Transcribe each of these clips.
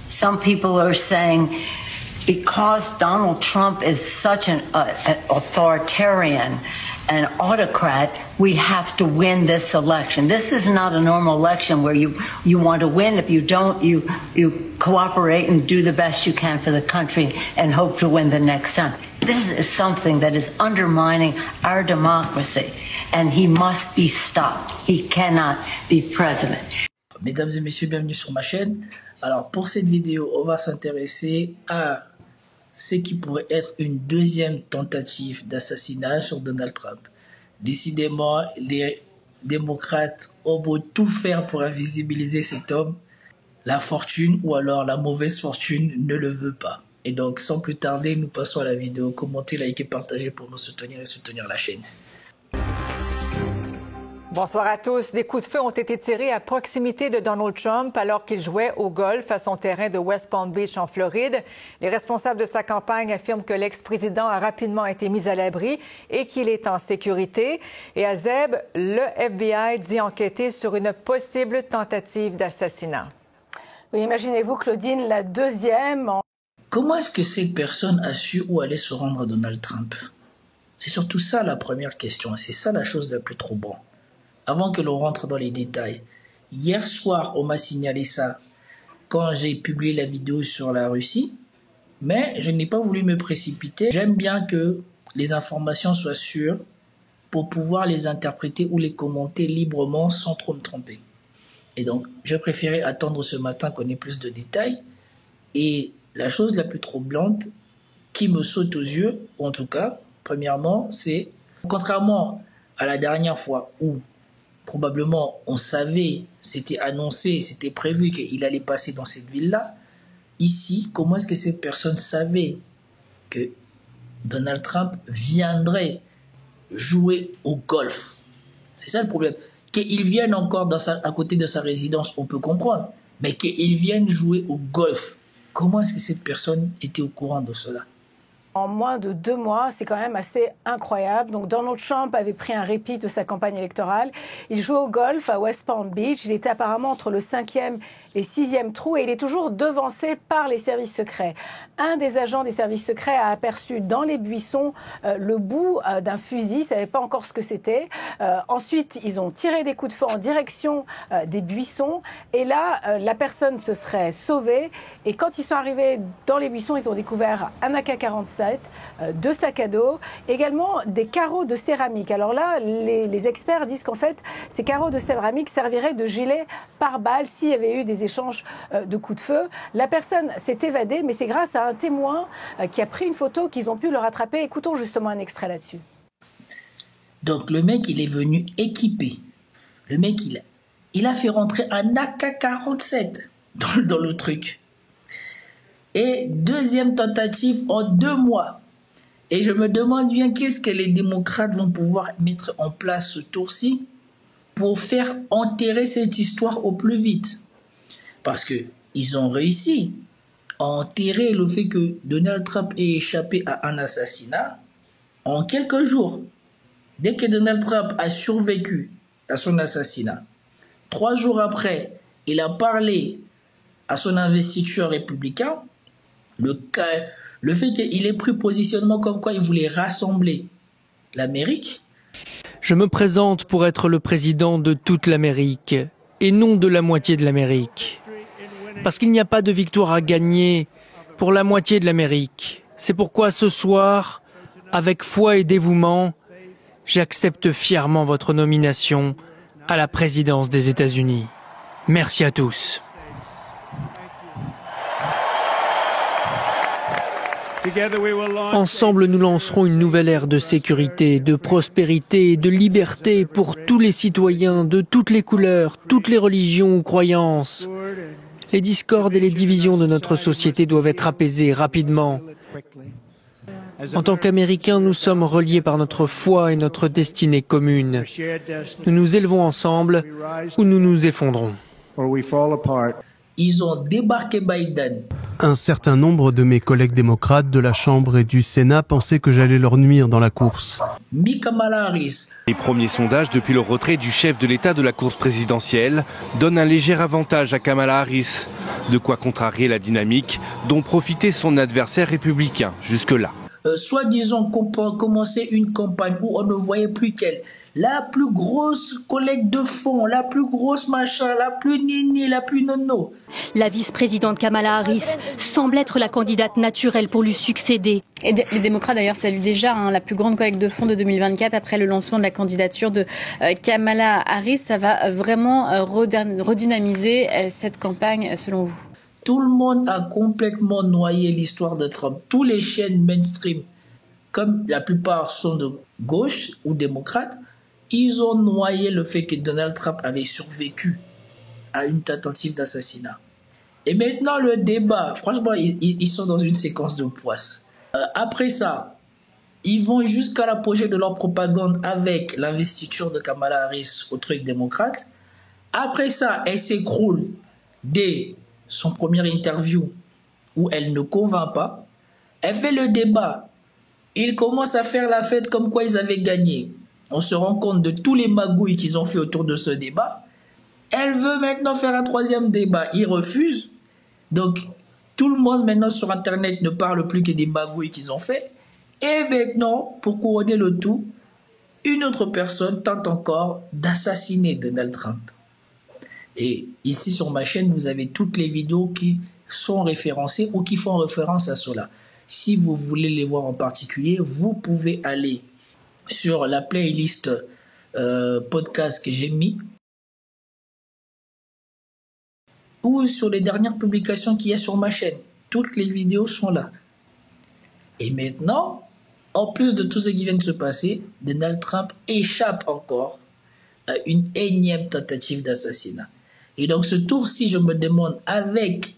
Some people are saying because Donald Trump is such an authoritarian, an autocrat, we have to win this election. This is not a normal election where you want to win. If you don't, you cooperate and do the best you can for the country and hope to win the next time. This is something that is undermining our democracy, and he must be stopped. He cannot be president. Mesdames et messieurs, bienvenue sur ma chaîne. Alors pour cette vidéo, on va s'intéresser à ce qui pourrait être une deuxième tentative d'assassinat sur Donald Trump. Décidément, les démocrates ont beau tout faire pour invisibiliser cet homme, la fortune ou alors la mauvaise fortune ne le veut pas. Et donc, sans plus tarder, nous passons à la vidéo. Commentez, likez, partagez pour nous soutenir et soutenir la chaîne. Bonsoir à tous. Des coups de feu ont été tirés à proximité de Donald Trump alors qu'il jouait au golf à son terrain de West Palm Beach en Floride. Les responsables de sa campagne affirment que l'ex-président a rapidement été mis à l'abri et qu'il est en sécurité. Et à Zeb, le FBI dit enquêter sur une possible tentative d'assassinat. Oui, imaginez-vous, Claudine, la deuxième. Comment est-ce que cette personne a su où allait se rendre Donald Trump? C'est surtout ça la première question. C'est ça la chose la plus troublante. Avant que l'on rentre dans les détails, hier soir, on m'a signalé ça quand j'ai publié la vidéo sur la Russie, mais je n'ai pas voulu me précipiter. J'aime bien que les informations soient sûres pour pouvoir les interpréter ou les commenter librement sans trop me tromper. Et donc, j'ai préféré attendre ce matin qu'on ait plus de détails. Et la chose la plus troublante qui me saute aux yeux, en tout cas, premièrement, c'est, contrairement à la dernière fois où probablement, on savait, c'était annoncé, c'était prévu qu'il allait passer dans cette ville-là. Ici, comment est-ce que cette personne savait que Donald Trump viendrait jouer au golf? C'est ça le problème. Qu'il vienne encore à côté de sa résidence, on peut comprendre. Mais qu'il vienne jouer au golf, comment est-ce que cette personne était au courant de cela? En moins de 2 mois, c'est quand même assez incroyable. Donc Donald Trump avait pris un répit de sa campagne électorale. Il jouait au golf à West Palm Beach. Il était apparemment entre le 5e et 6e trou et il est toujours devancé par les services secrets. Un des agents des services secrets a aperçu dans les buissons le bout d'un fusil. Il ne savait pas encore ce que c'était. Ensuite, ils ont tiré des coups de feu en direction des buissons. Et là, la personne se serait sauvée. Et quand ils sont arrivés dans les buissons, ils ont découvert un AK-47, 2 sacs à dos, également des carreaux de céramique. Alors là, les experts disent qu'en fait, ces carreaux de céramique serviraient de gilet pare-balles s'il y avait eu des échanges de coups de feu. La personne s'est évadée, mais c'est grâce à un témoin qui a pris une photo qu'ils ont pu le rattraper. Écoutons justement un extrait là-dessus. Donc le mec, il est venu équipé. Le mec, il a fait rentrer un AK-47 dans le truc. Et deuxième tentative en 2 mois. Et je me demande bien qu'est-ce que les démocrates vont pouvoir mettre en place ce tour-ci pour faire enterrer cette histoire au plus vite. Parce qu'ils ont réussi à enterrer le fait que Donald Trump ait échappé à un assassinat en quelques jours. Dès que Donald Trump a survécu à son assassinat, 3 jours après, il a parlé à son investiture républicain. Le fait qu'il ait pris positionnement comme quoi il voulait rassembler l'Amérique. Je me présente pour être le président de toute l'Amérique et non de la moitié de l'Amérique. Parce qu'il n'y a pas de victoire à gagner pour la moitié de l'Amérique. C'est pourquoi ce soir, avec foi et dévouement, j'accepte fièrement votre nomination à la présidence des États-Unis. Merci à tous. Ensemble, nous lancerons une nouvelle ère de sécurité, de prospérité et de liberté pour tous les citoyens de toutes les couleurs, toutes les religions ou croyances. Les discordes et les divisions de notre société doivent être apaisées rapidement. En tant qu'Américains, nous sommes reliés par notre foi et notre destinée commune. Nous nous élevons ensemble ou nous nous effondrons. Ils ont débarqué Biden Un certain nombre de mes collègues démocrates de la Chambre et du Sénat pensaient que j'allais leur nuire dans la course. Kamala Harris. Les premiers sondages depuis le retrait du chef de l'État de la course présidentielle donnent un léger avantage à Kamala Harris. De quoi contrarier la dynamique dont profitait son adversaire républicain jusque-là. Soi-disant qu'on peut commencer une campagne où on ne voyait plus qu'elle. La plus grosse collecte de fonds, la plus grosse machin, la plus nini, la plus nono. La vice-présidente Kamala Harris semble être la candidate naturelle pour lui succéder. Et les démocrates d'ailleurs saluent déjà la plus grande collecte de fonds de 2024 après le lancement de la candidature de Kamala Harris. Ça va vraiment redynamiser cette campagne selon vous? Tout le monde a complètement noyé l'histoire de Trump. Tous les chaînes mainstream, comme la plupart sont de gauche ou démocrates, ils ont noyé le fait que Donald Trump avait survécu à une tentative d'assassinat. Et maintenant, le débat, franchement, ils sont dans une séquence de poisse. Après ça, ils vont jusqu'à l'apogée de leur propagande avec l'investiture de Kamala Harris au truc démocrate. Après ça, elle s'écroule dès son premier interview où elle ne convainc pas. Elle fait le débat. Ils commencent à faire la fête comme quoi ils avaient gagné. On se rend compte de tous les magouilles qu'ils ont fait autour de ce débat. Elle veut maintenant faire un troisième débat. Ils refusent. Donc, tout le monde maintenant sur Internet ne parle plus que des magouilles qu'ils ont fait. Et maintenant, pour couronner le tout, une autre personne tente encore d'assassiner Donald Trump. Et ici sur ma chaîne, vous avez toutes les vidéos qui sont référencées ou qui font référence à cela. Si vous voulez les voir en particulier, vous pouvez aller sur la playlist podcast que j'ai mis ou sur les dernières publications qu'il y a sur ma chaîne. Toutes les vidéos sont là. Et maintenant, en plus de tout ce qui vient de se passer, Donald Trump échappe encore à une énième tentative d'assassinat. Et donc ce tour-ci, je me demande, avec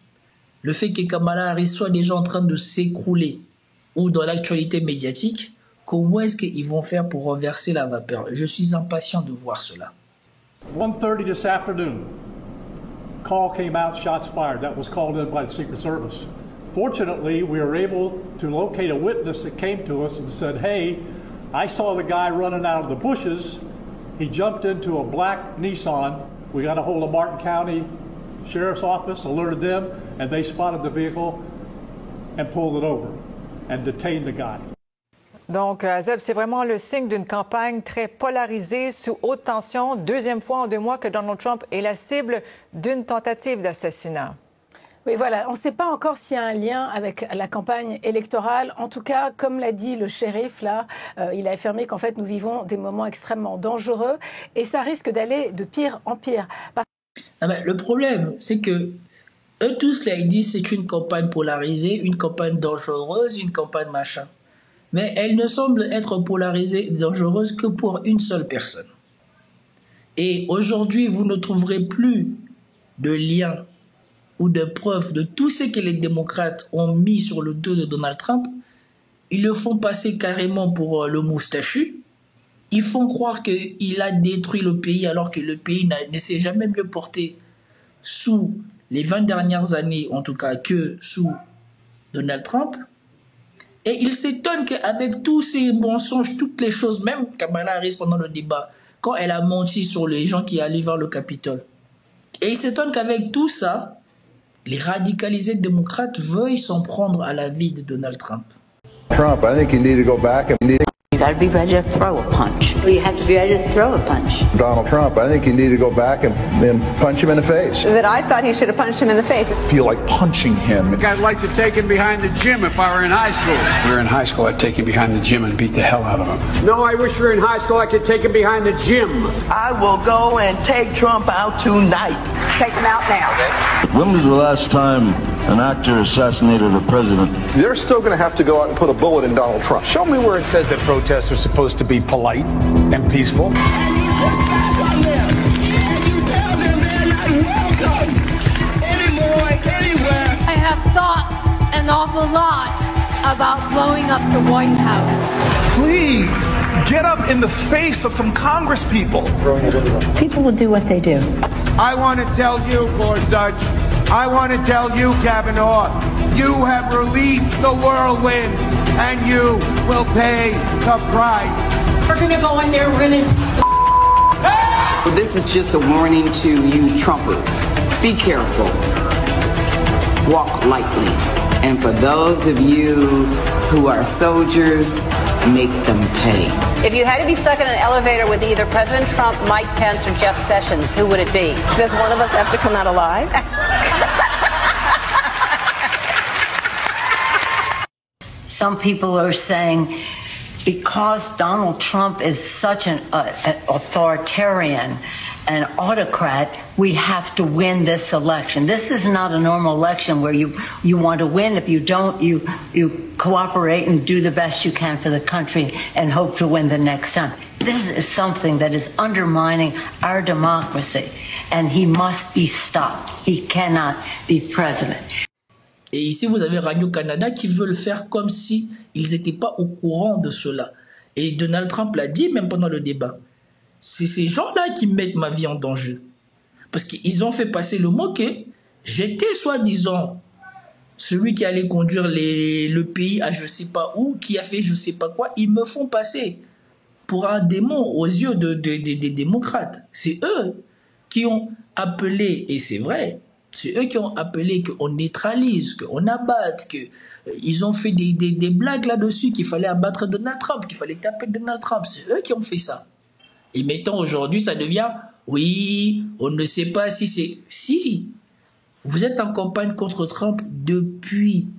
le fait que Kamala Harris soit déjà en train de s'écrouler ou dans l'actualité médiatique, comment est-ce qu'ils vont faire pour renverser la vapeur? Je suis impatient de voir cela. 1:30 this afternoon, call came out, shots fired. That was called in by the Secret Service. Fortunately, we were able to locate a witness that came to us and said, hey, I saw the guy running out of the bushes. He jumped into a black Nissan. We got a hold of Martin County Sheriff's Office, alerted them, and they spotted the vehicle and pulled it over and detained the guy. Donc, Azeb, c'est vraiment le signe d'une campagne très polarisée, sous haute tension. Deuxième fois en 2 mois que Donald Trump est la cible d'une tentative d'assassinat. Oui, voilà. On ne sait pas encore s'il y a un lien avec la campagne électorale. En tout cas, comme l'a dit le shérif, là, il a affirmé qu'en fait, nous vivons des moments extrêmement dangereux et ça risque d'aller de pire en pire. Le problème, c'est que eux tous, là, ils disent c'est une campagne polarisée, une campagne dangereuse, une campagne machin. Mais elle ne semble être polarisée et dangereuse que pour une seule personne. Et aujourd'hui, vous ne trouverez plus de lien ou de preuves de tout ce que les démocrates ont mis sur le dos de Donald Trump. Ils le font passer carrément pour le moustachu. Ils font croire qu'il a détruit le pays alors que le pays ne s'est jamais mieux porté sous les 20 dernières années, en tout cas, que sous Donald Trump. Et ils s'étonnent qu'avec tous ces mensonges, toutes les choses, même Kamala Harris pendant le débat, quand elle a menti sur les gens qui allaient vers le Capitole. Et ils s'étonnent qu'avec tout ça, les radicalisés démocrates veuillent s'en prendre à la vie de Donald Trump. Trump, I think you need to go back and You got to be ready to throw a punch. You have to be ready to throw a punch. Donald Trump, I think you need to go back and punch him in the face. That I thought he should have punched him in the face. Feel like punching him. I think I'd like to take him behind the gym if I were in high school. If we were in high school, I'd take him behind the gym and beat the hell out of him. No, I wish we were in high school, I could take him behind the gym. I will go and take Trump out tonight. Take him out now. Okay. When was the last time an actor assassinated a president? They're still going to have to go out and put a bullet in Donald Trump. Show me where it says that protests are supposed to be polite and peaceful. And you push back on them, and you tell them they're not welcome anymore, anywhere. I have thought an awful lot about blowing up the White House. Please, get up in the face of some Congress people. People will do what they do. I want to tell you, Gorsuch, I want to tell you, Kavanaugh, you have released the whirlwind, and you will pay the price. We're going to go in there, we're going to... This is just a warning to you Trumpers. Be careful. Walk lightly. And for those of you who are soldiers, make them pay. If you had to be stuck in an elevator with either President Trump, Mike Pence, or Jeff Sessions, who would it be? Does one of us have to come out alive? Some people are saying because Donald Trump is such an authoritarian and autocrat, we have to win this election. This is not a normal election where you want to win. If you don't, you cooperate and do the best you can for the country and hope to win the next time. This is something that is undermining our democracy, and he must be stopped. He cannot be president. Et ici, vous avez Radio-Canada qui veulent faire comme si ils n'étaient pas au courant de cela. Et Donald Trump l'a dit même pendant le débat. C'est ces gens-là qui mettent ma vie en danger. Parce qu'ils ont fait passer le mot que j'étais soi-disant celui qui allait conduire le pays à je sais pas où, qui a fait je sais pas quoi. Ils me font passer pour un démon aux yeux des démocrates. C'est eux qui ont appelé, et c'est vrai, c'est eux qui ont appelé qu'on neutralise, qu'on abatte, qu'ils ont fait des blagues là-dessus, qu'il fallait abattre Donald Trump, qu'il fallait taper Donald Trump. C'est eux qui ont fait ça. Et maintenant, aujourd'hui, ça devient, oui, on ne sait pas si c'est... Si, vous êtes en campagne contre Trump depuis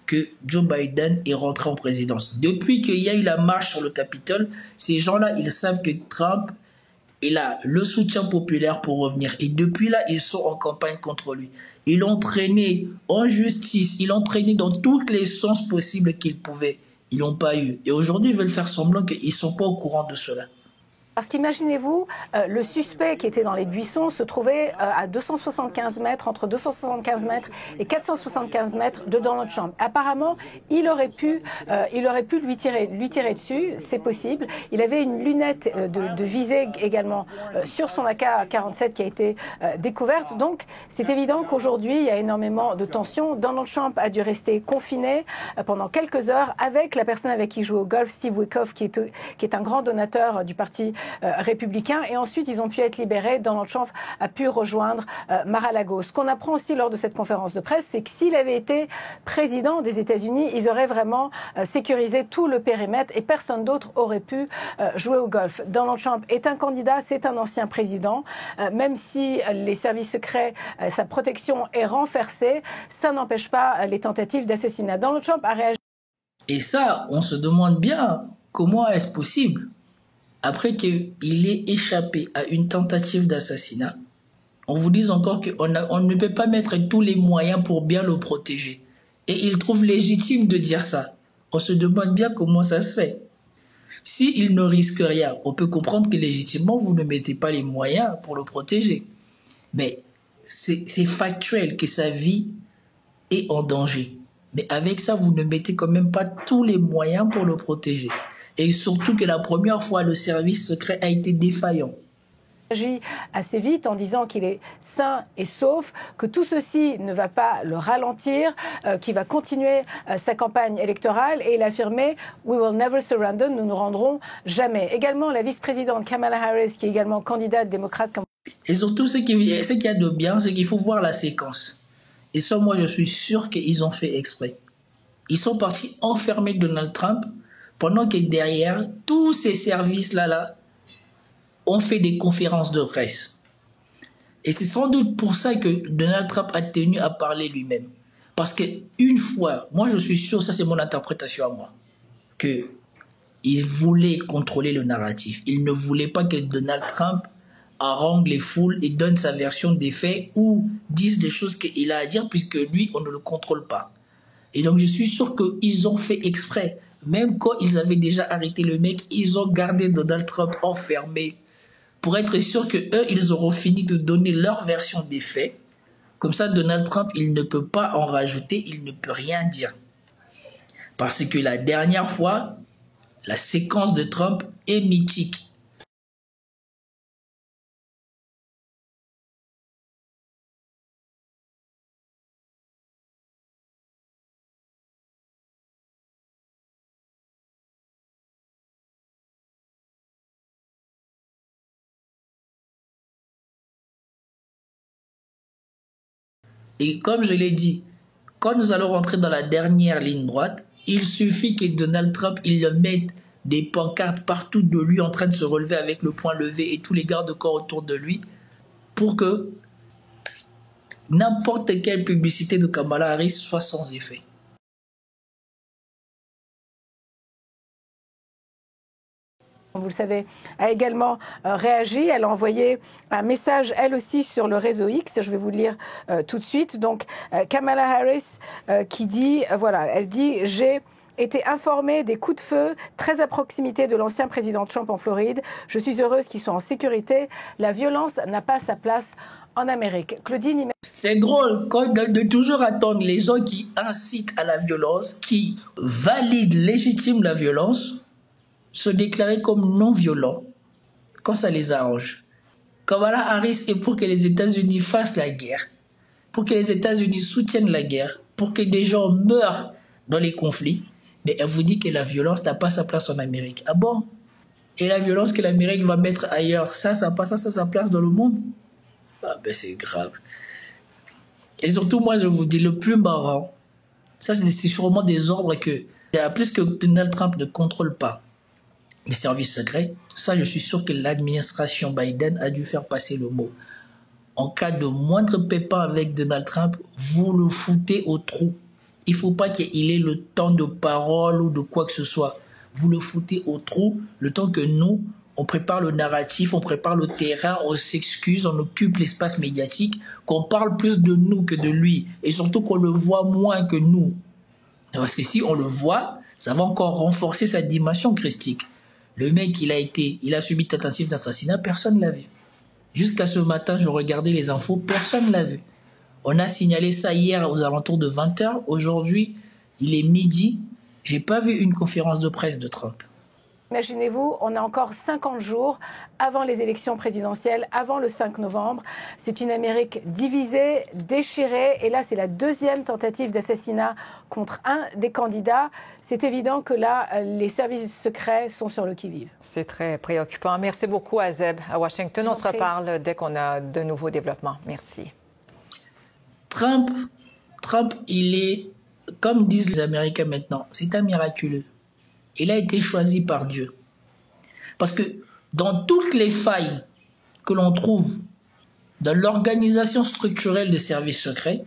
que Joe Biden est rentré en présidence. Depuis qu'il y a eu la marche sur le Capitole, ces gens-là, ils savent que Trump est là, le soutien populaire pour revenir. Et depuis là, ils sont en campagne contre lui. Ils l'ont traîné en justice, ils l'ont traîné dans tous les sens possibles qu'ils pouvaient. Ils n'ont pas eu. Et aujourd'hui, ils veulent faire semblant qu'ils ne sont pas au courant de cela. Parce qu'imaginez-vous, le suspect qui était dans les buissons se trouvait à 275 mètres, entre 275 mètres et 475 mètres de Donald Trump. Apparemment, il aurait pu lui tirer dessus, c'est possible. Il avait une lunette de visée également sur son AK-47 qui a été découverte. Donc, c'est évident qu'aujourd'hui, il y a énormément de tensions. Donald Trump a dû rester confiné pendant quelques heures avec la personne avec qui il joue au golf, Steve Witkoff, qui est un grand donateur du parti républicains, et ensuite ils ont pu être libérés. Donald Trump a pu rejoindre Mar-a-Lago. Ce qu'on apprend aussi lors de cette conférence de presse, c'est que s'il avait été président des États-Unis, ils auraient vraiment sécurisé tout le périmètre et personne d'autre aurait pu jouer au golf. Donald Trump est un candidat, c'est un ancien président. Même si les services secrets, sa protection est renforcée, ça n'empêche pas les tentatives d'assassinat. Donald Trump a réagi. Et ça, on se demande bien comment est-ce possible. Après qu'il ait échappé à une tentative d'assassinat, on vous dit encore qu'on ne peut pas mettre tous les moyens pour bien le protéger. Et il trouve légitime de dire ça. On se demande bien comment ça se fait. S'il ne risque rien, on peut comprendre que légitimement, vous ne mettez pas les moyens pour le protéger. Mais c'est factuel que sa vie est en danger. Mais avec ça, vous ne mettez quand même pas tous les moyens pour le protéger. Et surtout que la première fois, le service secret a été défaillant. Il agit assez vite en disant qu'il est sain et sauf, que tout ceci ne va pas le ralentir, qu'il va continuer sa campagne électorale, et il a affirmé « We will never surrender », nous ne nous rendrons jamais. Également, la vice-présidente Kamala Harris, qui est également candidate démocrate. Et surtout, ce qu'il y a de bien, c'est qu'il faut voir la séquence. Et ça, moi, je suis sûr qu'ils ont fait exprès. Ils sont partis enfermer Donald Trump, pendant que derrière, tous ces services-là ont fait des conférences de presse. Et c'est sans doute pour ça que Donald Trump a tenu à parler lui-même. Parce qu'une fois, moi je suis sûr, ça c'est mon interprétation à moi, qu'il voulait contrôler le narratif. Il ne voulait pas que Donald Trump harangue les foules et donne sa version des faits ou dise les choses qu'il a à dire, puisque lui, on ne le contrôle pas. Et donc je suis sûr qu'ils ont fait exprès. Même quand ils avaient déjà arrêté le mec, ils ont gardé Donald Trump enfermé pour être sûr que eux, ils auront fini de donner leur version des faits. Comme ça, Donald Trump, il ne peut pas en rajouter, il ne peut rien dire. Parce que la dernière fois, la séquence de Trump est mythique. Et comme je l'ai dit, quand nous allons rentrer dans la dernière ligne droite, il suffit que Donald Trump, il mette des pancartes partout de lui en train de se relever avec le poing levé et tous les gardes-corps autour de lui pour que n'importe quelle publicité de Kamala Harris soit sans effet. Vous le savez, a également réagi. Elle a envoyé un message, elle aussi, sur le réseau X. Je vais vous le lire tout de suite. Donc, Kamala Harris qui dit, voilà, elle dit « J'ai été informée des coups de feu très à proximité de l'ancien président Trump en Floride. Je suis heureuse qu'ils soient en sécurité. La violence n'a pas sa place en Amérique. » Claudine, c'est drôle de toujours attendre les gens qui incitent à la violence, qui valident, légitiment la violence, se déclarer comme non-violents quand ça les arrange. Kamala Harris est pour que les États-Unis fassent la guerre, pour que les États-Unis soutiennent la guerre, pour que des gens meurent dans les conflits, mais elle vous dit que la violence n'a pas sa place en Amérique. Ah bon? Et la violence que l'Amérique va mettre ailleurs, ça n'a pas sa place dans le monde? Ah ben c'est grave. Et surtout, moi, je vous dis, le plus marrant, ça c'est sûrement des ordres que, plus que Donald Trump ne contrôle pas les services secrets, ça je suis sûr que l'administration Biden a dû faire passer le mot. En cas de moindre pépin avec Donald Trump, vous le foutez au trou. Il ne faut pas qu'il ait le temps de parole ou de quoi que ce soit. Vous le foutez au trou le temps que nous, on prépare le narratif, on prépare le terrain, on s'excuse, on occupe l'espace médiatique, qu'on parle plus de nous que de lui. Et surtout qu'on le voit moins que nous. Parce que si on le voit, ça va encore renforcer sa dimension christique. Le mec, il a subi une tentative d'assassinat, personne ne l'a vu. Jusqu'à ce matin, je regardais les infos, personne ne l'a vu. On a signalé ça hier aux alentours de 20h. Aujourd'hui, il est midi. J'ai pas vu une conférence de presse de Trump. Imaginez-vous, on a encore 50 jours avant les élections présidentielles, avant le 5 novembre. C'est une Amérique divisée, déchirée. Et là, c'est la deuxième tentative d'assassinat contre un des candidats. C'est évident que là, les services secrets sont sur le qui-vive. C'est très préoccupant. Merci beaucoup, Azeb. À Washington, on se reparle dès qu'on a de nouveaux développements. Merci. Trump, il est, comme disent les Américains maintenant, c'est un miraculeux. Il a été choisi par Dieu. Parce que dans toutes les failles que l'on trouve dans l'organisation structurelle des services secrets,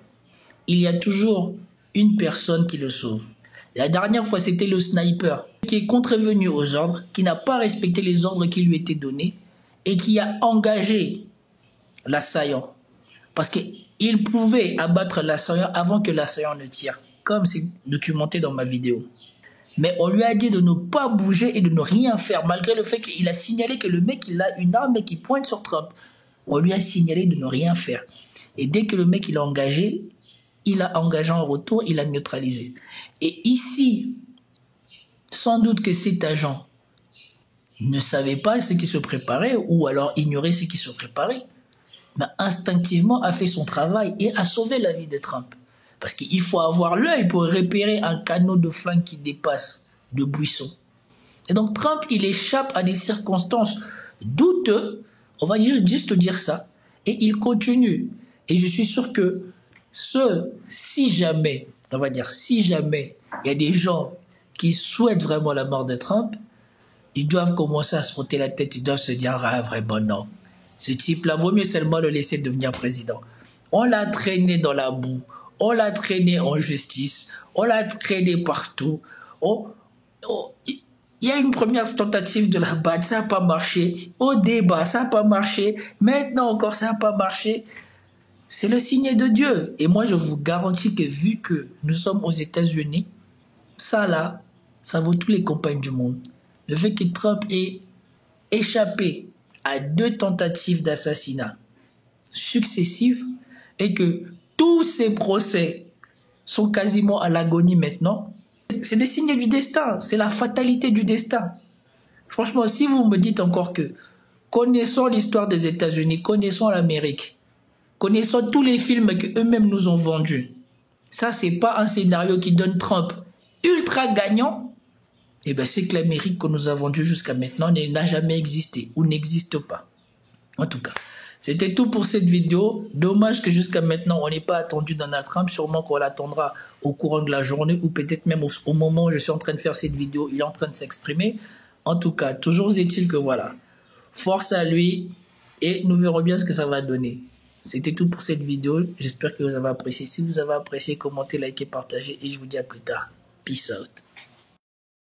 il y a toujours une personne qui le sauve. La dernière fois, c'était le sniper qui est contrevenu aux ordres, qui n'a pas respecté les ordres qui lui étaient donnés et qui a engagé l'assaillant. Parce qu'il pouvait abattre l'assaillant avant que l'assaillant ne tire, comme c'est documenté dans ma vidéo. Mais on lui a dit de ne pas bouger et de ne rien faire, malgré le fait qu'il a signalé que le mec, il a une arme qui pointe sur Trump. On lui a signalé de ne rien faire. Et dès que le mec, il a engagé en retour, il a neutralisé. Et ici, sans doute que cet agent ne savait pas ce qui se préparait, ou alors ignorait ce qui se préparait, mais instinctivement a fait son travail et a sauvé la vie de Trump. Parce qu'il faut avoir l'œil pour repérer un canot de flingue qui dépasse de buissons. Et donc Trump, il échappe à des circonstances douteuses, on va juste dire ça, et il continue. Et je suis sûr que si jamais il y a des gens qui souhaitent vraiment la mort de Trump, ils doivent commencer à se frotter la tête, ils doivent se dire, ah vraiment non. Ce type-là, vaut mieux seulement le laisser devenir président. On l'a traîné dans la boue. On l'a traîné en justice, on l'a traîné partout. Il y a une première tentative de la battre, ça n'a pas marché. Au débat, ça n'a pas marché. Maintenant encore, ça n'a pas marché. C'est le signe de Dieu. Et moi, je vous garantis que vu que nous sommes aux États-Unis, ça là, ça vaut tous les campagnes du monde. Le fait que Trump ait échappé à 2 tentatives d'assassinat successives et que tous ces procès sont quasiment à l'agonie maintenant. C'est des signes du destin. C'est la fatalité du destin. Franchement, si vous me dites encore que connaissant l'histoire des États-Unis, connaissant l'Amérique, connaissant tous les films qu'eux-mêmes nous ont vendus, ça, c'est pas un scénario qui donne Trump ultra gagnant, eh bien, c'est que l'Amérique que nous avons vendue jusqu'à maintenant n'a jamais existé ou n'existe pas. En tout cas, C'était tout pour cette vidéo. Dommage que jusqu'à maintenant, on n'ait pas attendu Donald Trump. Sûrement qu'on l'attendra au courant de la journée ou peut-être même au moment où je suis en train de faire cette vidéo, il est en train de s'exprimer. En tout cas, toujours est-il que voilà, force à lui et nous verrons bien ce que ça va donner. C'était tout pour cette vidéo. J'espère que vous avez apprécié. Si vous avez apprécié, commentez, likez, partagez et je vous dis à plus tard. Peace out.